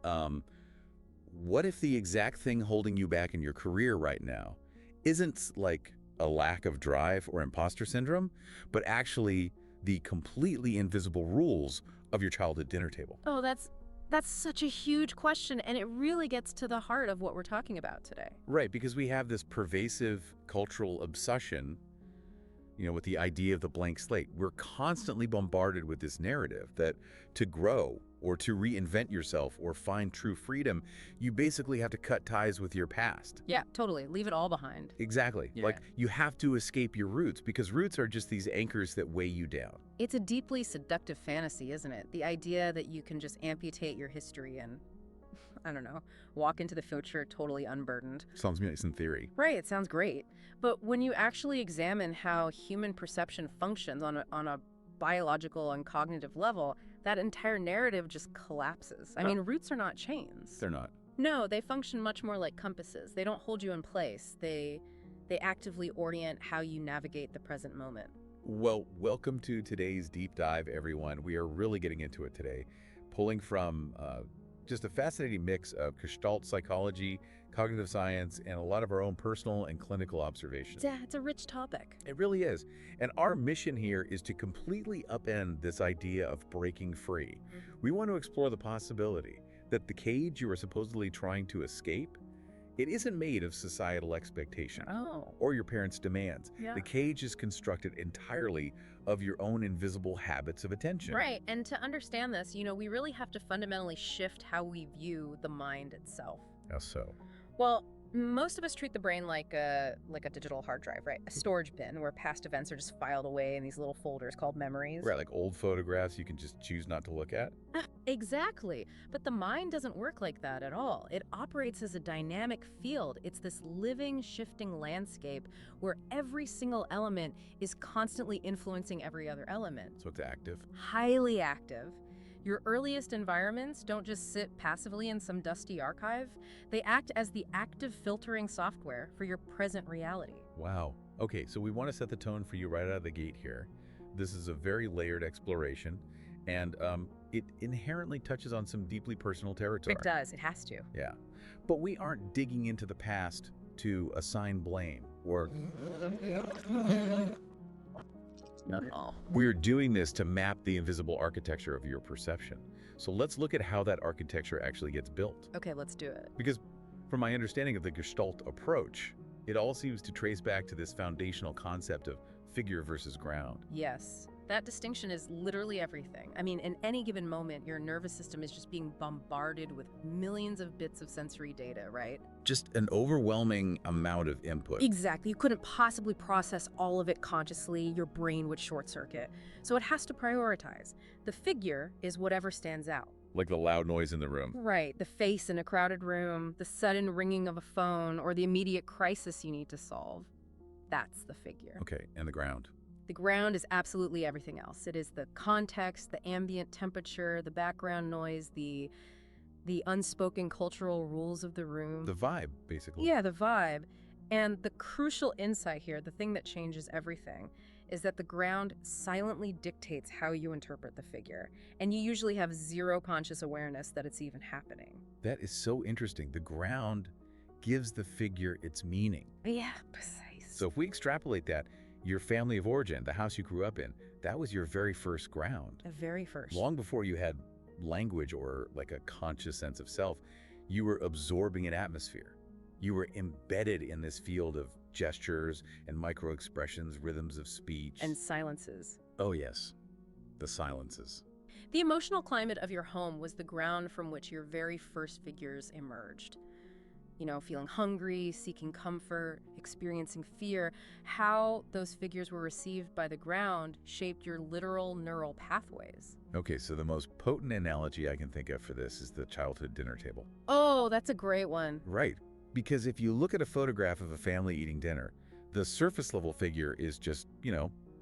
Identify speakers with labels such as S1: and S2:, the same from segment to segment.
S1: What if the exact thing holding you back in your career right now isn't like a lack of drive or imposter syndrome, but actually the completely invisible rules of your childhood dinner table?
S2: Oh, that's such a huge question, and it really gets to the heart of what we're talking about today.
S1: Right, because we have this pervasive cultural obsession, with the idea of the blank slate. We're constantly bombarded with this narrative that to grow or to reinvent yourself or find true freedom, you basically have to cut ties with your past.
S2: Yeah, totally. Leave it all behind.
S1: Exactly.
S2: Yeah.
S1: Like, you have to escape your roots because roots are just these anchors that weigh you down.
S2: It's a deeply seductive fantasy, isn't it? The idea that you can just amputate your history and, I don't know, walk into the future totally unburdened.
S1: Sounds nice in theory.
S2: Right, it sounds great. But when you actually examine how human perception functions on a biological and cognitive level, that entire narrative just collapses. I mean, roots are not chains.
S1: They're not.
S2: No, they function much more like compasses. They don't hold you in place. They actively orient how you navigate the present moment.
S1: Well, welcome to today's deep dive, everyone. We are really getting into it today, pulling from just a fascinating mix of Gestalt psychology, cognitive science, and a lot of our own personal and clinical observations.
S2: Yeah, it's a rich topic.
S1: It really is. And our mission here is to completely upend this idea of breaking free. We want to explore the possibility that the cage you are supposedly trying to escape, it isn't made of societal expectation or your parents' demands.
S2: Yeah.
S1: The cage is constructed entirely of your own invisible habits of attention.
S2: Right, and to understand this, we really have to fundamentally shift how we view the mind itself.
S1: How so?
S2: Well, most of us treat the brain like a digital hard drive, right? A storage bin where past events are just filed away in these little folders called memories.
S1: Right, like old photographs you can just choose not to look at?
S2: Exactly. But the mind doesn't work like that at all. It operates as a dynamic field. It's this living, shifting landscape where every single element is constantly influencing every other element.
S1: So it's active?
S2: Highly active. Your earliest environments don't just sit passively in some dusty archive. They act as the active filtering software for your present reality.
S1: Wow. Okay, so we want to set the tone for you right out of the gate here. This is a very layered exploration, and it inherently touches on some deeply personal territory.
S2: It does. It has to.
S1: Yeah. But we aren't digging into the past to assign blame or...
S2: Not at all.
S1: We're doing this to map the invisible architecture of your perception. So let's look at how that architecture actually gets built.
S2: Okay, let's do it.
S1: Because from my understanding of the Gestalt approach, it all seems to trace back to this foundational concept of figure versus ground.
S2: Yes. That distinction is literally everything. I mean, in any given moment, your nervous system is just being bombarded with millions of bits of sensory data, right?
S1: Just an overwhelming amount of input.
S2: Exactly. You couldn't possibly process all of it consciously. Your brain would short circuit. So it has to prioritize. The figure is whatever stands out.
S1: Like the loud noise in the room.
S2: Right. The face in a crowded room, the sudden ringing of a phone, or the immediate crisis you need to solve. That's the figure.
S1: Okay, and the ground.
S2: The ground is absolutely everything else. It is the context, the ambient temperature, the background noise, the unspoken cultural rules of the room.
S1: The vibe, basically.
S2: Yeah, the vibe. And the crucial insight here, the thing that changes everything, is that the ground silently dictates how you interpret the figure. And you usually have zero conscious awareness that it's even happening.
S1: That is so interesting. The ground gives the figure its meaning.
S2: Yeah, precise.
S1: So if we extrapolate that, your family of origin, the house you grew up in, that was your very first ground.
S2: The very first.
S1: Long before you had language or like a conscious sense of self, you were absorbing an atmosphere. You were embedded in this field of gestures and micro-expressions, rhythms of speech.
S2: And silences.
S1: Oh yes, the silences.
S2: The emotional climate of your home was the ground from which your very first figures emerged. Feeling hungry, seeking comfort, experiencing fear. How those figures were received by the ground shaped your literal neural pathways.
S1: Okay, so the most potent analogy I can think of for this is the childhood dinner table.
S2: Oh, that's a great one.
S1: Right, because if you look at a photograph of a family eating dinner, the surface level figure is just,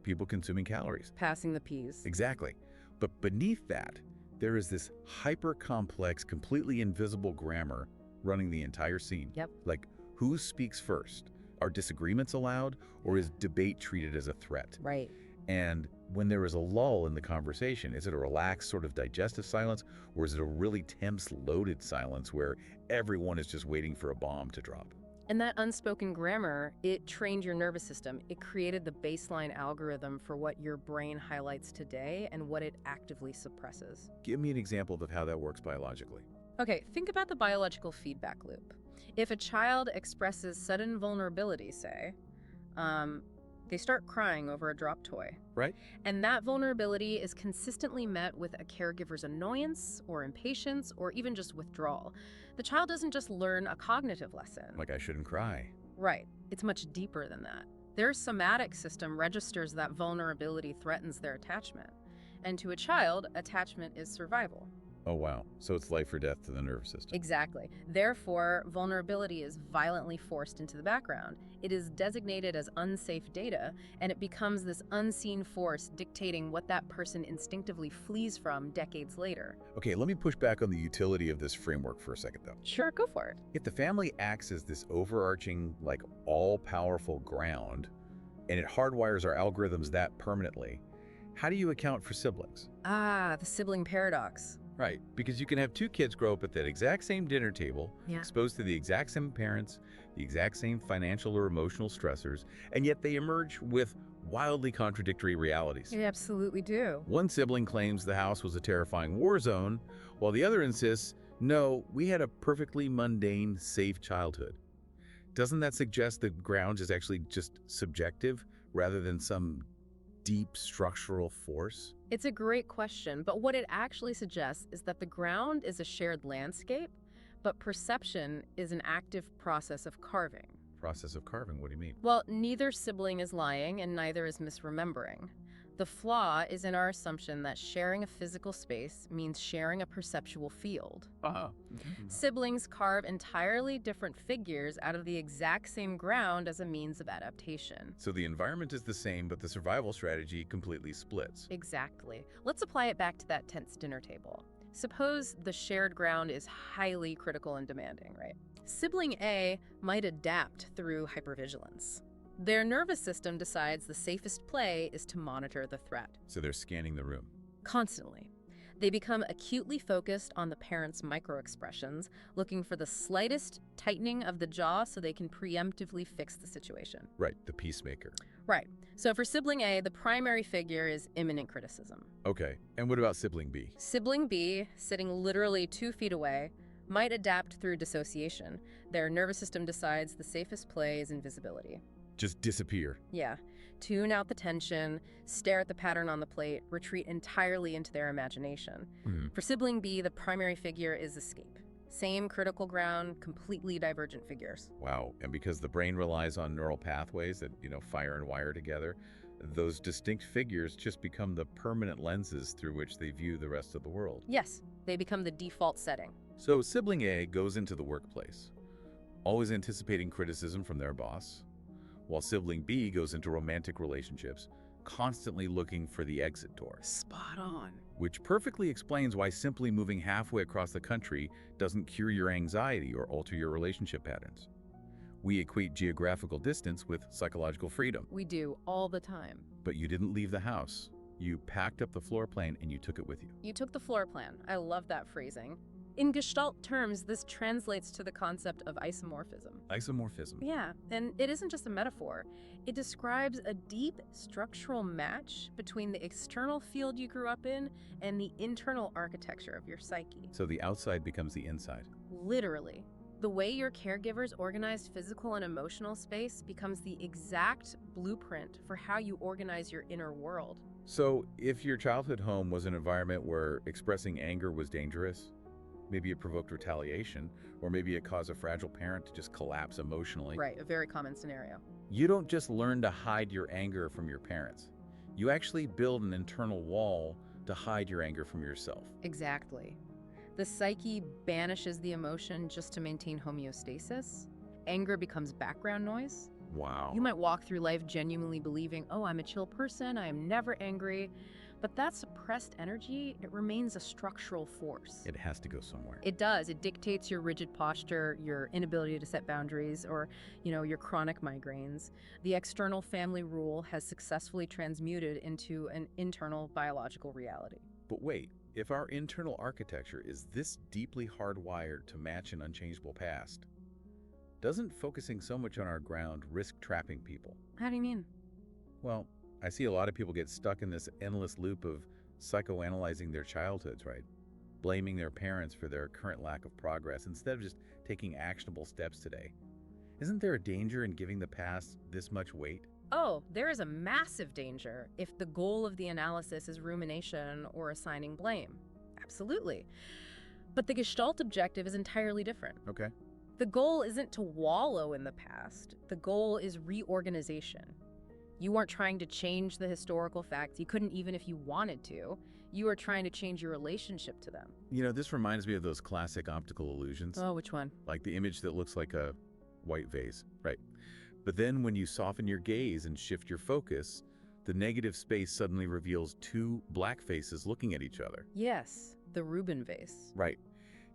S1: people consuming calories.
S2: Passing the peas.
S1: Exactly. But beneath that, there is this hyper-complex, completely invisible grammar running the entire scene.
S2: Yep.
S1: Like, who speaks first? Are disagreements allowed, or is debate treated as a threat?
S2: Right.
S1: And when there is a lull in the conversation? Is it a relaxed sort of digestive silence, or is it a really tense, loaded silence where everyone is just waiting for a bomb to drop?
S2: And that unspoken grammar, it trained your nervous system. It created the baseline algorithm for what your brain highlights today and what it actively suppresses.
S1: Give me an example of how that works biologically.
S2: Okay, think about the biological feedback loop. If a child expresses sudden vulnerability, say, they start crying over a dropped toy.
S1: Right?
S2: And that vulnerability is consistently met with a caregiver's annoyance or impatience or even just withdrawal. The child doesn't just learn a cognitive lesson.
S1: Like I shouldn't cry.
S2: Right. It's much deeper than that. Their somatic system registers that vulnerability threatens their attachment. And to a child, attachment is survival.
S1: Oh, wow. So it's life or death to the nervous system.
S2: Exactly. Therefore, vulnerability is violently forced into the background. It is designated as unsafe data, and it becomes this unseen force dictating what that person instinctively flees from decades later.
S1: Okay, let me push back on the utility of this framework for a second, though.
S2: Sure, go for it.
S1: If the family acts as this overarching, like all-powerful ground, and it hardwires our algorithms that permanently, how do you account for siblings?
S2: Ah, the sibling paradox.
S1: Right, because you can have two kids grow up at that exact same dinner table,
S2: Yeah.
S1: exposed to the exact same parents, the exact same financial or emotional stressors, and yet they emerge with wildly contradictory realities.
S2: You absolutely do.
S1: One sibling claims the house was a terrifying war zone, while the other insists, no, we had a perfectly mundane, safe childhood. Doesn't that suggest the ground is actually just subjective rather than some deep structural force?
S2: It's a great question, but what it actually suggests is that the ground is a shared landscape, but perception is an active process of carving.
S1: Process of carving, what do you mean?
S2: Well, neither sibling is lying and neither is misremembering. The flaw is in our assumption that sharing a physical space means sharing a perceptual field. Siblings carve entirely different figures out of the exact same ground as a means of adaptation.
S1: So the environment is the same, but the survival strategy completely splits.
S2: Exactly. Let's apply it back to that tense dinner table. Suppose the shared ground is highly critical and demanding, right? Sibling A might adapt through hypervigilance. Their nervous system decides the safest play is to monitor the threat.
S1: So they're scanning the room.
S2: Constantly. They become acutely focused on the parent's microexpressions, looking for the slightest tightening of the jaw so they can preemptively fix the situation.
S1: Right, the peacemaker.
S2: Right. So for sibling A, the primary figure is imminent criticism.
S1: Okay, and what about sibling B?
S2: Sibling B, sitting literally 2 feet away, might adapt through dissociation. Their nervous system decides the safest play is invisibility.
S1: Just disappear.
S2: Yeah. Tune out the tension, stare at the pattern on the plate, retreat entirely into their imagination. For sibling B, the primary figure is escape. Same critical ground, completely divergent figures.
S1: Wow, and because the brain relies on neural pathways that, fire and wire together, those distinct figures just become the permanent lenses through which they view the rest of the world.
S2: Yes, they become the default setting.
S1: So sibling A goes into the workplace, always anticipating criticism from their boss, while sibling B goes into romantic relationships, constantly looking for the exit door.
S2: Spot on.
S1: Which perfectly explains why simply moving halfway across the country doesn't cure your anxiety or alter your relationship patterns. We equate geographical distance with psychological freedom.
S2: We do, all the time.
S1: But you didn't leave the house. You packed up the floor plan and you took it with you.
S2: You took the floor plan. I love that phrasing. In Gestalt terms, this translates to the concept of isomorphism.
S1: Isomorphism.
S2: Yeah, and it isn't just a metaphor. It describes a deep structural match between the external field you grew up in and the internal architecture of your psyche.
S1: So the outside becomes the inside.
S2: Literally. The way your caregivers organized physical and emotional space becomes the exact blueprint for how you organize your inner world.
S1: So if your childhood home was an environment where expressing anger was dangerous, maybe it provoked retaliation, or maybe it caused a fragile parent to just collapse emotionally.
S2: Right, a very common scenario.
S1: You don't just learn to hide your anger from your parents. You actually build an internal wall to hide your anger from yourself.
S2: Exactly. The psyche banishes the emotion just to maintain homeostasis. Anger becomes background noise.
S1: Wow.
S2: You might walk through life genuinely believing, oh, I'm a chill person, I am never angry. But that suppressed energy, it remains a structural force.
S1: It has to go somewhere.
S2: It does. It dictates your rigid posture, your inability to set boundaries, or, your chronic migraines. The external family rule has successfully transmuted into an internal biological reality.
S1: But wait, if our internal architecture is this deeply hardwired to match an unchangeable past, doesn't focusing so much on our ground risk trapping people?
S2: How do you mean?
S1: Well, I see a lot of people get stuck in this endless loop of psychoanalyzing their childhoods, right? Blaming their parents for their current lack of progress instead of just taking actionable steps today. Isn't there a danger in giving the past this much weight?
S2: Oh, there is a massive danger if the goal of the analysis is rumination or assigning blame. Absolutely. But the Gestalt objective is entirely different.
S1: Okay.
S2: The goal isn't to wallow in the past. The goal is reorganization. You aren't trying to change the historical facts. You couldn't even if you wanted to. You are trying to change your relationship to them.
S1: This reminds me of those classic optical illusions.
S2: Oh, which one?
S1: Like the image that looks like a white vase, right? But then when you soften your gaze and shift your focus, the negative space suddenly reveals two black faces looking at each other.
S2: Yes, the Rubin vase.
S1: Right.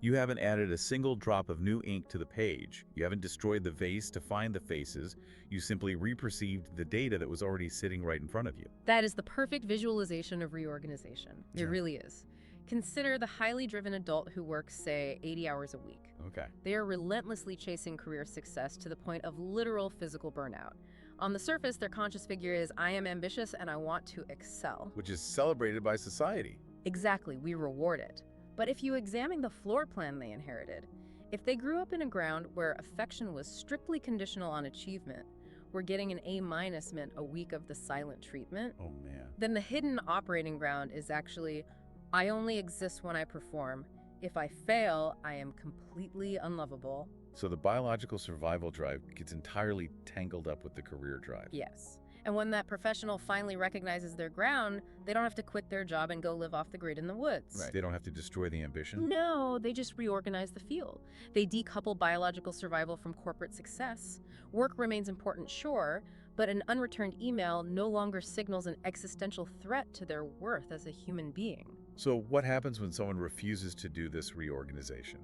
S1: You haven't added a single drop of new ink to the page. You haven't destroyed the vase to find the faces. You simply reperceived the data that was already sitting right in front of you.
S2: That is the perfect visualization of reorganization. It
S1: Yeah.
S2: really is. Consider the highly driven adult who works, say, 80 hours a week.
S1: Okay.
S2: They are relentlessly chasing career success to the point of literal physical burnout. On the surface, their conscious figure is, I am ambitious and I want to excel.
S1: Which is celebrated by society.
S2: Exactly, we reward it. But if you examine the floor plan they inherited, if they grew up in a ground where affection was strictly conditional on achievement, where getting an A- meant a week of the silent treatment,
S1: Oh, man.
S2: then the hidden operating ground is actually, I only exist when I perform. If I fail, I am completely unlovable.
S1: So the biological survival drive gets entirely tangled up with the career drive.
S2: Yes. And when that professional finally recognizes their ground, they don't have to quit their job and go live off the grid in the woods.
S1: Right. They don't have to destroy the ambition.
S2: No, they just reorganize the field. They decouple biological survival from corporate success. Work remains important, sure, but an unreturned email no longer signals an existential threat to their worth as a human being.
S1: So what happens when someone refuses to do this reorganization?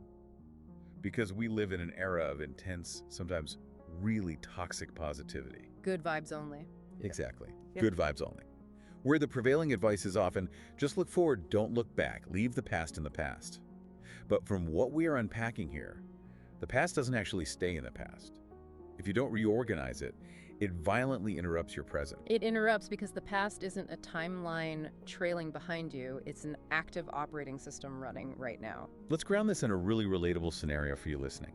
S1: Because we live in an era of intense, sometimes really toxic positivity.
S2: Good vibes only.
S1: Exactly.
S2: Yeah.
S1: Good vibes only. Where the prevailing advice is often, just look forward, don't look back, leave the past in the past. But from what we are unpacking here, the past doesn't actually stay in the past. If you don't reorganize it, it violently interrupts your present.
S2: It interrupts because the past isn't a timeline trailing behind you. It's an active operating system running right now.
S1: Let's ground this in a really relatable scenario for you listening.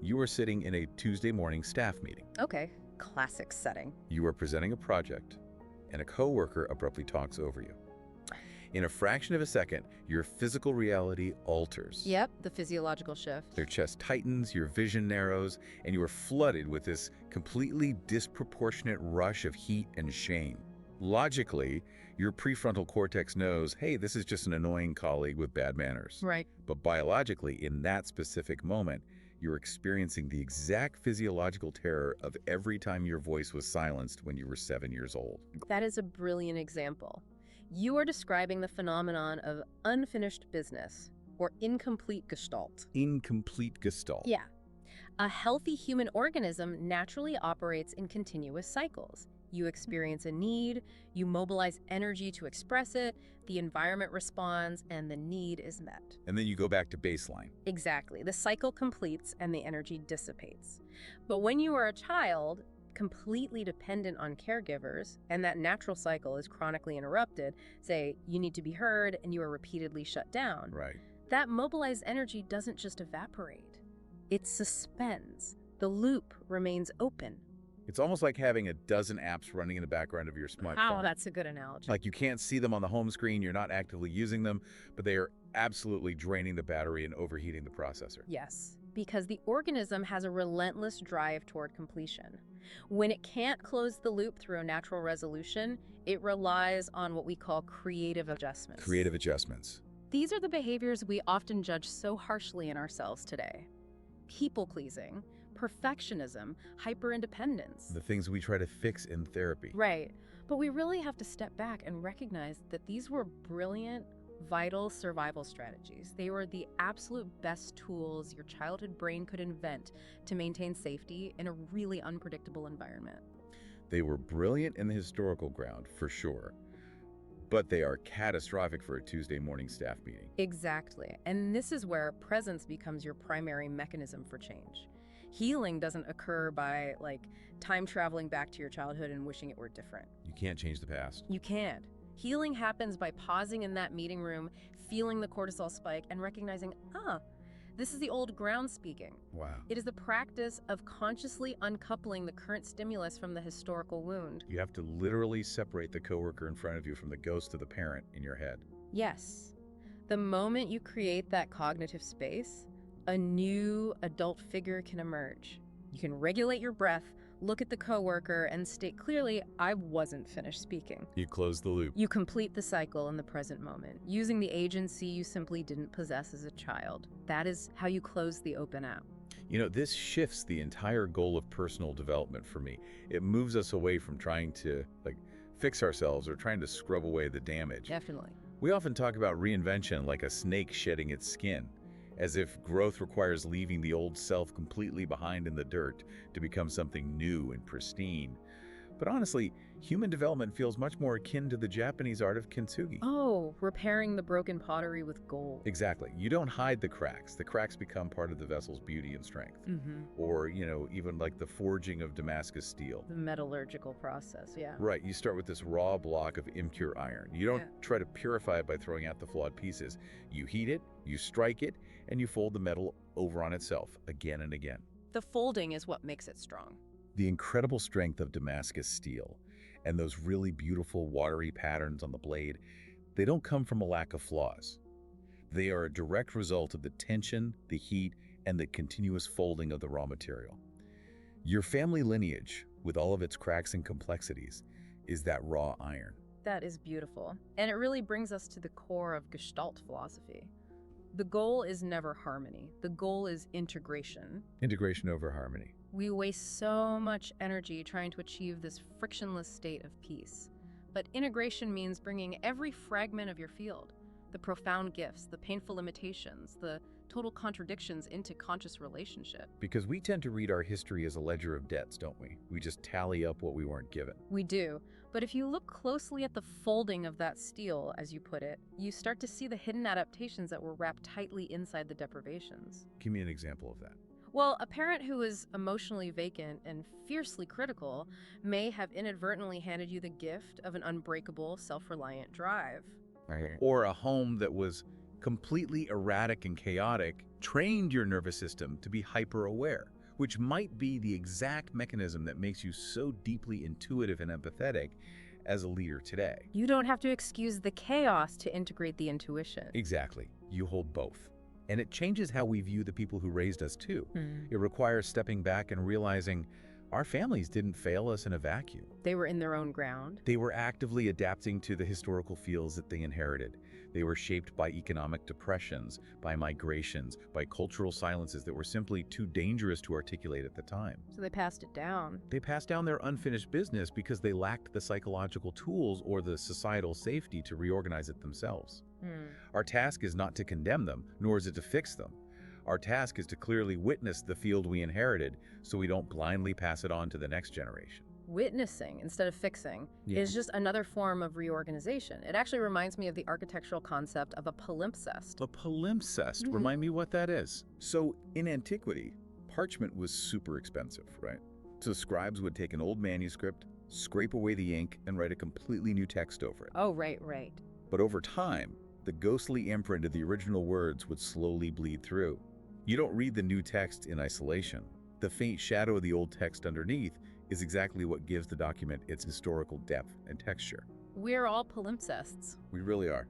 S1: You are sitting in a Tuesday morning staff meeting.
S2: Okay, classic setting.
S1: You are presenting a project, and a coworker abruptly talks over you. In a fraction of a second, your physical reality alters.
S2: Yep, the physiological shift.
S1: Your chest tightens, your vision narrows, and you are flooded with this completely disproportionate rush of heat and shame. Logically, your prefrontal cortex knows, hey, this is just an annoying colleague with bad manners.
S2: Right.
S1: But biologically, in that specific moment, you're experiencing the exact physiological terror of every time your voice was silenced when you were 7 years old.
S2: That is a brilliant example. You are describing the phenomenon of unfinished business, or incomplete gestalt.
S1: Incomplete Gestalt.
S2: Yeah. A healthy human organism naturally operates in continuous cycles. You experience a need, you mobilize energy to express it, the environment responds, and the need is met.
S1: And then you go back to baseline.
S2: Exactly. The cycle completes and the energy dissipates. But when you are a child, completely dependent on caregivers, and that natural cycle is chronically interrupted, say you need to be heard and you are repeatedly shut down,
S1: Right.
S2: that mobilized energy doesn't just evaporate. It suspends. The loop remains open.
S1: It's almost like having a dozen apps running in the background of your smartphone.
S2: Oh, that's a good analogy.
S1: Like you can't see them on the home screen, you're not actively using them, but they are absolutely draining the battery and overheating the processor.
S2: Yes, because the organism has a relentless drive toward completion. When it can't close the loop through a natural resolution, it relies on what we call creative adjustments.
S1: Creative adjustments.
S2: These are the behaviors we often judge so harshly in ourselves today. People-pleasing, perfectionism, hyper-independence.
S1: The things we try to fix in therapy.
S2: Right. But we really have to step back and recognize that these were brilliant, vital survival strategies. They were the absolute best tools your childhood brain could invent to maintain safety in a really unpredictable environment.
S1: They were brilliant in the historical ground, for sure, but they are catastrophic for a Tuesday morning staff meeting.
S2: Exactly. And this is where presence becomes your primary mechanism for change. Healing doesn't occur by, time traveling back to your childhood and wishing it were different.
S1: You can't change the past.
S2: You can't. Healing happens by pausing in that meeting room, feeling the cortisol spike, and recognizing, this is the old ground speaking.
S1: Wow.
S2: It is the practice of consciously uncoupling the current stimulus from the historical wound.
S1: You have to literally separate the coworker in front of you from the ghost of the parent in your head.
S2: Yes. The moment you create that cognitive space, a new adult figure can emerge. You can regulate your breath, look at the coworker, and state clearly, I wasn't finished speaking.
S1: You close the loop.
S2: You complete the cycle in the present moment, using the agency you simply didn't possess as a child. That is how you close the open app.
S1: This shifts the entire goal of personal development for me. It moves us away from trying to, fix ourselves or trying to scrub away the damage.
S2: Definitely.
S1: We often talk about reinvention like a snake shedding its skin, as if growth requires leaving the old self completely behind in the dirt to become something new and pristine. But honestly, human development feels much more akin to the Japanese art of kintsugi.
S2: Oh, repairing the broken pottery with gold.
S1: Exactly. You don't hide the cracks. The cracks become part of the vessel's beauty and strength. Or, even like the forging of Damascus steel.
S2: The metallurgical process, yeah.
S1: Right. You start with this raw block of impure iron. You don't try to purify it by throwing out the flawed pieces. You heat it, you strike it, and you fold the metal over on itself again and again.
S2: The folding is what makes it strong.
S1: The incredible strength of Damascus steel and those really beautiful watery patterns on the blade, they don't come from a lack of flaws. They are a direct result of the tension, the heat, and the continuous folding of the raw material. Your family lineage, with all of its cracks and complexities, is that raw iron.
S2: That is beautiful. And it really brings us to the core of Gestalt philosophy. The goal is never harmony. The goal is integration.
S1: Integration over harmony.
S2: We waste so much energy trying to achieve this frictionless state of peace. But integration means bringing every fragment of your field, the profound gifts, the painful limitations, the total contradictions into conscious relationship.
S1: Because we tend to read our history as a ledger of debts, don't we? We just tally up what we weren't given.
S2: We do. But if you look closely at the folding of that steel, as you put it, you start to see the hidden adaptations that were wrapped tightly inside the deprivations.
S1: Give me an example of that.
S2: Well, a parent who is emotionally vacant and fiercely critical may have inadvertently handed you the gift of an unbreakable, self-reliant drive.
S1: Or a home that was completely erratic and chaotic trained your nervous system to be hyper-aware, which might be the exact mechanism that makes you so deeply intuitive and empathetic as a leader today.
S2: You don't have to excuse the chaos to integrate the intuition.
S1: Exactly. You hold both. And it changes how we view the people who raised us, too. It requires stepping back and realizing our families didn't fail us in a vacuum.
S2: They were in their own ground.
S1: They were actively adapting to the historical fields that they inherited. They were shaped by economic depressions, by migrations, by cultural silences that were simply too dangerous to articulate at the time.
S2: So they passed it down.
S1: They passed down their unfinished business because they lacked the psychological tools or the societal safety to reorganize it themselves. Our task is not to condemn them, nor is it to fix them. Our task is to clearly witness the field we inherited so we don't blindly pass it on to the next generation.
S2: Witnessing instead of fixing is just another form of reorganization. It actually reminds me of the architectural concept of a palimpsest.
S1: A palimpsest, remind me what that is. So in antiquity, parchment was super expensive, right? So scribes would take an old manuscript, scrape away the ink, and write a completely new text over it.
S2: Oh, right.
S1: But over time, the ghostly imprint of the original words would slowly bleed through. You don't read the new text in isolation. The faint shadow of the old text underneath is exactly what gives the document its historical depth and texture.
S2: We're all palimpsests.
S1: We really are.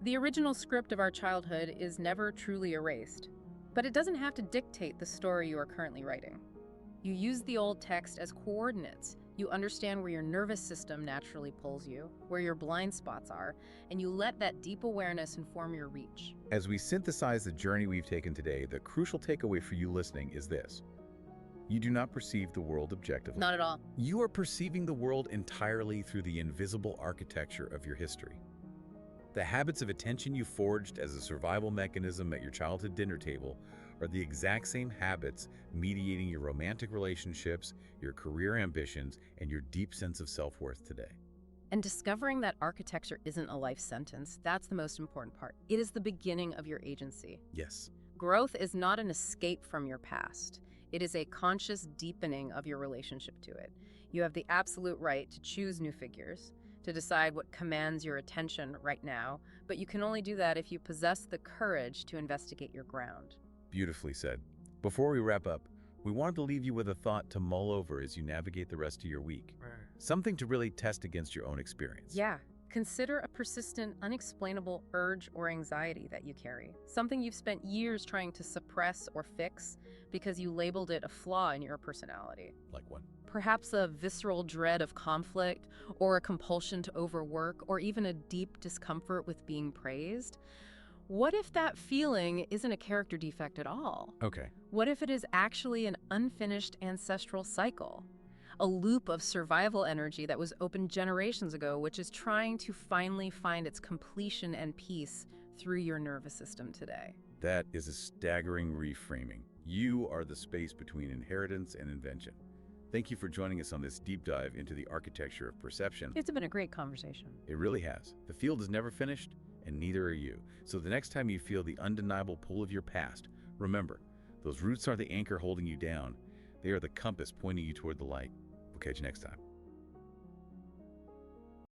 S2: The original script of our childhood is never truly erased, but it doesn't have to dictate the story you are currently writing. You use the old text as coordinates. You understand where your nervous system naturally pulls you, where your blind spots are, and you let that deep awareness inform your reach.
S1: As we synthesize the journey we've taken today, the crucial takeaway for you listening is this. You do not perceive the world objectively.
S2: Not at all.
S1: You are perceiving the world entirely through the invisible architecture of your history. The habits of attention you forged as a survival mechanism at your childhood dinner table are the exact same habits mediating your romantic relationships, your career ambitions, and your deep sense of self-worth today.
S2: And discovering that architecture isn't a life sentence, that's the most important part. It is the beginning of your agency.
S1: Yes.
S2: Growth is not an escape from your past. It is a conscious deepening of your relationship to it. You have the absolute right to choose new figures, to decide what commands your attention right now, but you can only do that if you possess the courage to investigate your ground.
S1: Beautifully said. Before we wrap up, we wanted to leave you with a thought to mull over as you navigate the rest of your week. Something to really test against your own experience.
S2: Yeah. Consider a persistent, unexplainable urge or anxiety that you carry. Something you've spent years trying to suppress or fix because you labeled it a flaw in your personality.
S1: Like what?
S2: Perhaps a visceral dread of conflict, or a compulsion to overwork, or even a deep discomfort with being praised. What if that feeling isn't a character defect at all?
S1: Okay.
S2: What if it is actually an unfinished ancestral cycle? A loop of survival energy that was opened generations ago, which is trying to finally find its completion and peace through your nervous system today.
S1: That is a staggering reframing. You are the space between inheritance and invention. Thank you for joining us on this deep dive into the architecture of perception.
S2: It's been a great conversation.
S1: It really has. The field is never finished, and neither are you. So the next time you feel the undeniable pull of your past, remember, those roots are the anchor holding you down. They are the compass pointing you toward the light. We'll catch you next time.